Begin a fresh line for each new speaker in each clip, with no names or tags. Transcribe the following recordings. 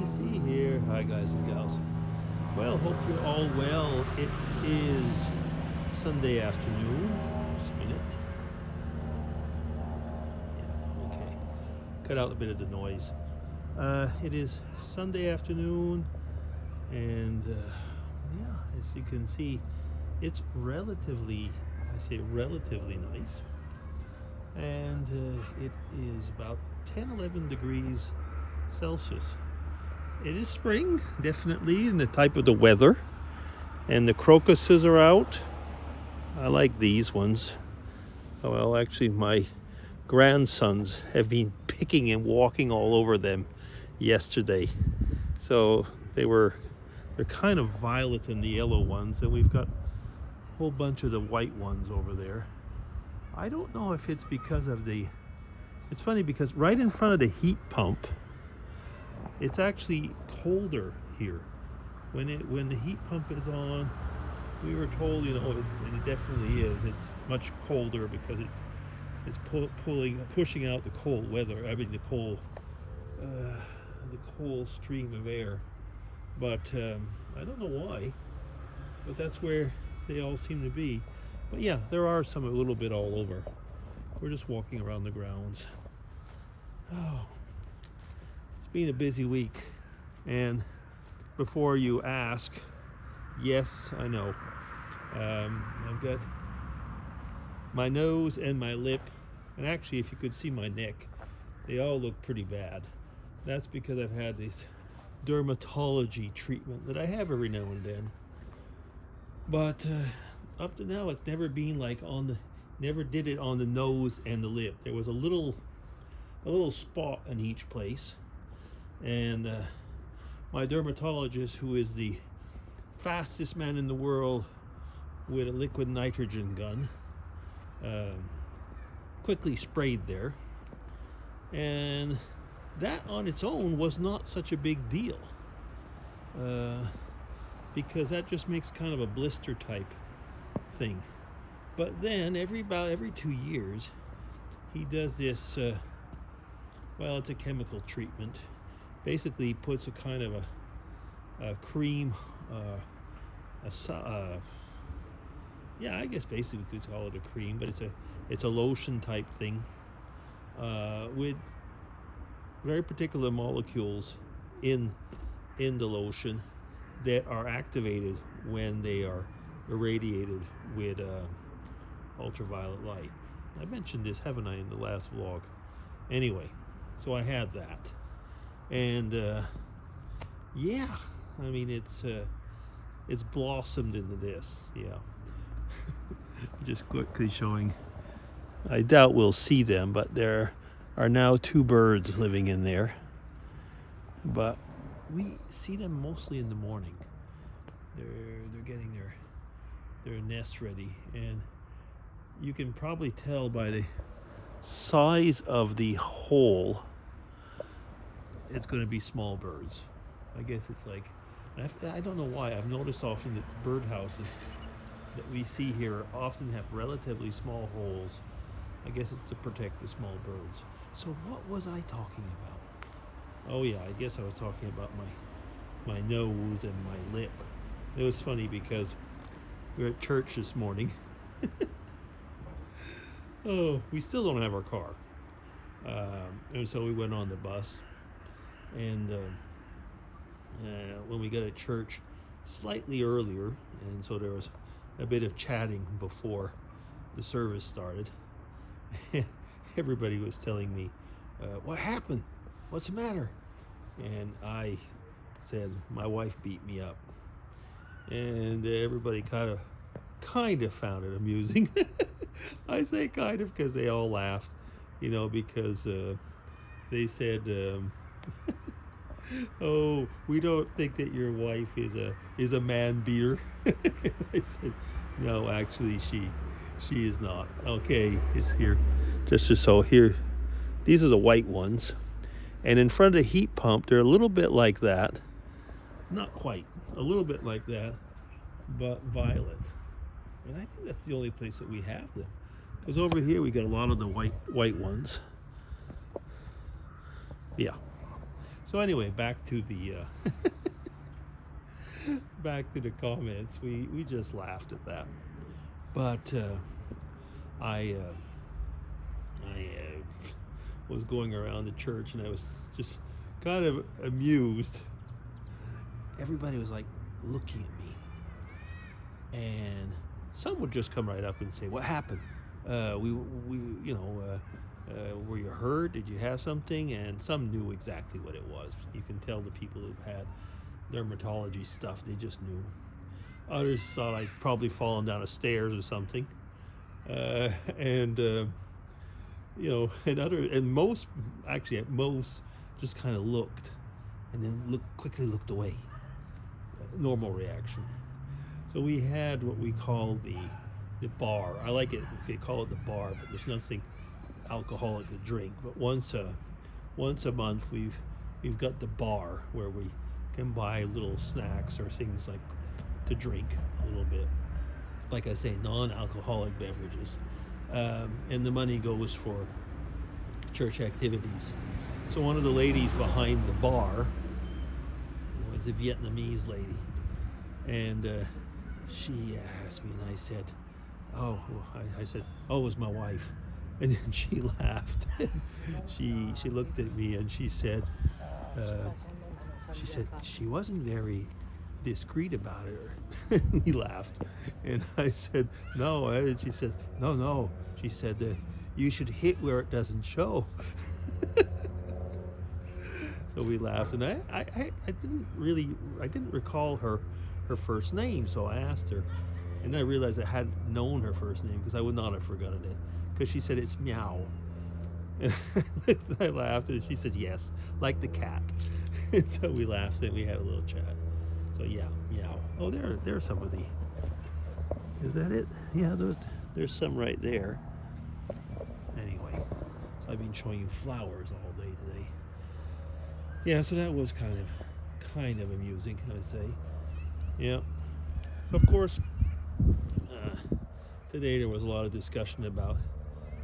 me see here. Hi, guys and gals. Well, hope you're all well. It is Sunday afternoon. Just a minute. Yeah, okay. Cut out a bit of the noise. It is Sunday afternoon, and yeah, as you can see, it's relatively, I say relatively nice. And it is about 10-11 degrees Celsius. It is spring, definitely, in the type of the weather. And the crocuses are out. I like these ones. Oh, well, actually, my grandsons have been picking and walking all over them yesterday. So they're kind of violet and the yellow ones, and we've got a whole bunch of the white ones over there. I don't know if it's because of it's funny because right in front of the heat pump, it's actually colder here. When the heat pump is on, we were told, and it definitely is. It's much colder because it's pushing out the cold weather. I mean the cold stream of air. But I don't know why. But that's where they all seem to be. But yeah, there are some a little bit all over. We're just walking around the grounds. Oh. It's been a busy week, and before you ask, yes, I know. I've got my nose and my lip, and actually, if you could see my neck, they all look pretty bad. That's because I've had this dermatology treatment that I have every now and then. But up to now, it's never been like never did it on the nose and the lip. There was a little spot in each place. And my dermatologist, who is the fastest man in the world with a liquid nitrogen gun, quickly sprayed there. And that on its own was not such a big deal, because that just makes kind of a blister type thing. But then about every 2 years, he does this, it's a chemical treatment. Basically puts a kind of a cream, I guess basically we could call it a cream, but it's a lotion type thing, with very particular molecules in the lotion that are activated when they are irradiated with ultraviolet light. I mentioned this, haven't I, in the last vlog? Anyway, so I had that. And I mean it's blossomed into this. Just quickly showing. I doubt we'll see them, but there are now 2 birds living in there. But we see them mostly in the morning. They're getting their nests ready, and you can probably tell by the size of the hole. It's going to be small birds. I guess it's like, I don't know why, I've noticed often that the birdhouses that we see here often have relatively small holes. I guess it's to protect the small birds. So what was I talking about? Oh yeah, I guess I was talking about my nose and my lip. It was funny because we were at church this morning. Oh, we still don't have our car. And so we went on the bus. And when we got at church slightly earlier, and so there was a bit of chatting before the service started, everybody was telling me, what happened? What's the matter? And I said, my wife beat me up. And everybody kind of found it amusing. I say kind of because they all laughed, because they said, oh, we don't think that your wife is a man beater. I said, no, actually she is not. Okay, it's here. Just so here, these are the white ones. And in front of the heat pump, they're a little bit like that. Not quite, a little bit like that, but violet. And I think that's the only place that we have them. Because over here we got a lot of the white ones. Yeah. So So anyway, back to the back to the comments. We just laughed at that, but I was going around the church and I was just kind of amused. Everybody was like looking at me, and some would just come right up and say, "What happened? Were you hurt? Did you have something?" And some knew exactly what it was. You can tell the people who've had dermatology stuff, they just knew. Others thought I'd probably fallen down a stairs or something, and most just kind of looked, and then quickly looked away. Normal reaction. So we had what we call the bar. I like it. They call it the bar, but there's nothing alcoholic to drink. But once a month, we've got the bar where we can buy little snacks or things like to drink a little bit. Like I say, non-alcoholic beverages, and the money goes for church activities. So one of the ladies behind the bar was a Vietnamese lady, and she asked me, and I said, "Oh," I said, "Oh, it was my wife," and then she laughed. she looked at me and she said, she wasn't very discreet about it. We laughed, and I said, "No," and she says, "No." She said, "You should hit where it doesn't show." So we laughed, and I didn't recall her first name, so I asked her, and then I realized I hadn't known her first name because I would not have forgotten it, because she said it's Meow. And I laughed, and she said yes, like the cat. And so we laughed and we had a little chat. So yeah, Meow. Oh, there's some of the. Is that it? Yeah, there's some right there. Anyway, so I've been showing you flowers all day today. Yeah, so that was kind of amusing, I'd say. Yeah. Of course, today there was a lot of discussion about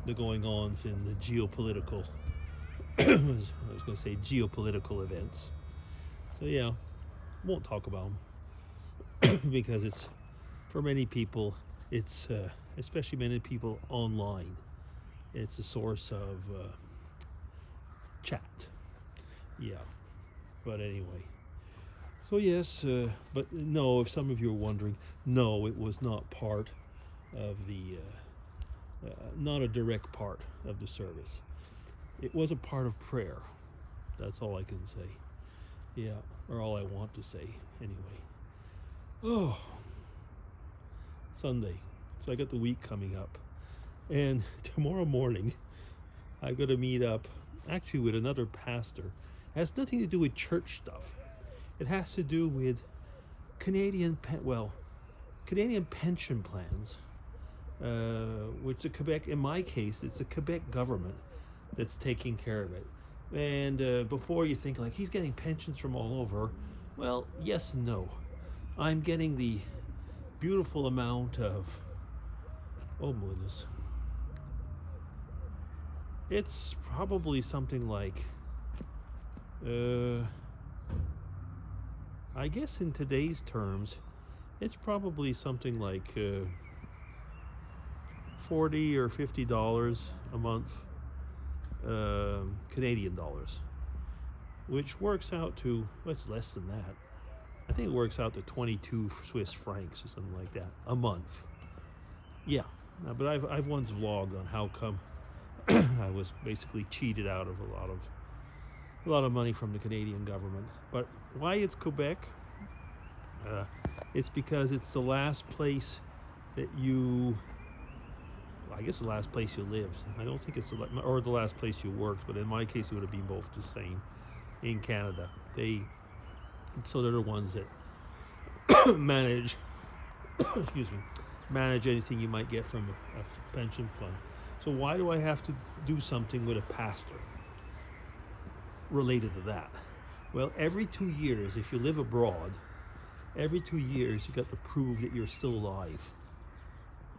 the going-ons in the geopolitical, I was going to say geopolitical events. So yeah, won't talk about them because it's, for many people, it's, especially many people online, it's a source of chat. Yeah, but anyway. So yes, but no, if some of you are wondering, no, it was not part of the, not a direct part of the service. It was a part of prayer. That's all I can say. Yeah, or all I want to say, anyway. Oh, Sunday. So I got the week coming up. And tomorrow morning, I've got to meet up, actually with another pastor. It has nothing to do with church stuff. It has to do with Canadian pension plans, which the Quebec, in my case, it's the Quebec government that's taking care of it. And before you think like he's getting pensions from all over, well, yes and no. I'm getting the beautiful amount of, oh my goodness, it's probably something like, I guess in today's terms, it's probably something like $40 or $50 a month, Canadian dollars, which works out to, what's less than that? I think it works out to 22 Swiss francs or something like that a month. Yeah, but I've once vlogged on how come I was basically cheated out of a lot of money from the Canadian government. But why it's Quebec? It's because it's the last place that you, I guess the last place you lived. I don't think it's or the last place you worked, but in my case it would have been both the same in Canada. So they're the ones that manage manage anything you might get from a pension fund. So why do I have to do something with a pastor related to that? Well, every 2 years, if you live abroad, every 2 years you got to prove that you're still alive.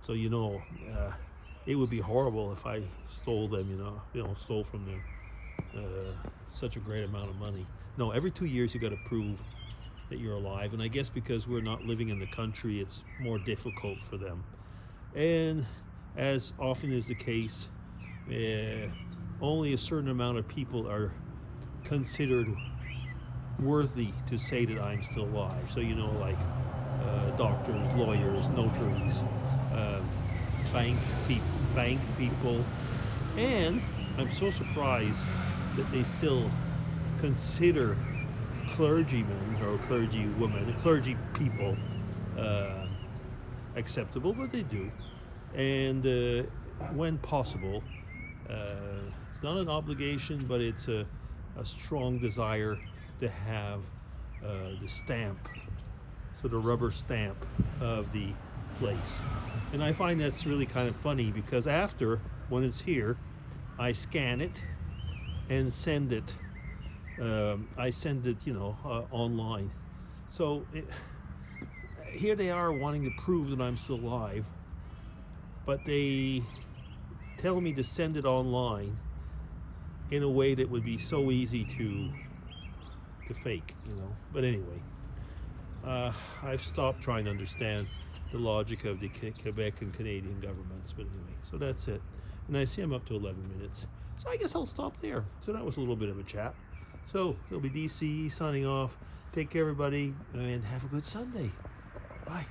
So it would be horrible if I stole them, stole from them. such a great amount of money. No, every 2 years you got to prove that you're alive, and I guess because we're not living in the country, it's more difficult for them. And as often is the case, only a certain amount of people are considered worthy to say that I'm still alive. So like doctors, lawyers, notaries, uh, bank people, and I'm so surprised that they still consider clergymen or clergywomen, clergy people acceptable, but they do. And when possible, it's not an obligation, but it's a strong desire to have the stamp, so the rubber stamp of the place. And I find that's really kind of funny because after, when it's here, I scan it and send it. I send it, online. So here they are wanting to prove that I'm still alive, but they tell me to send it online in a way that would be so easy to fake, But anyway, I've stopped trying to understand the logic of the Quebec and Canadian governments. But anyway, so that's it. And I see I'm up to 11 minutes. So I guess I'll stop there. So that was a little bit of a chat. So it'll be DC signing off. Take care, everybody, and have a good Sunday. Bye.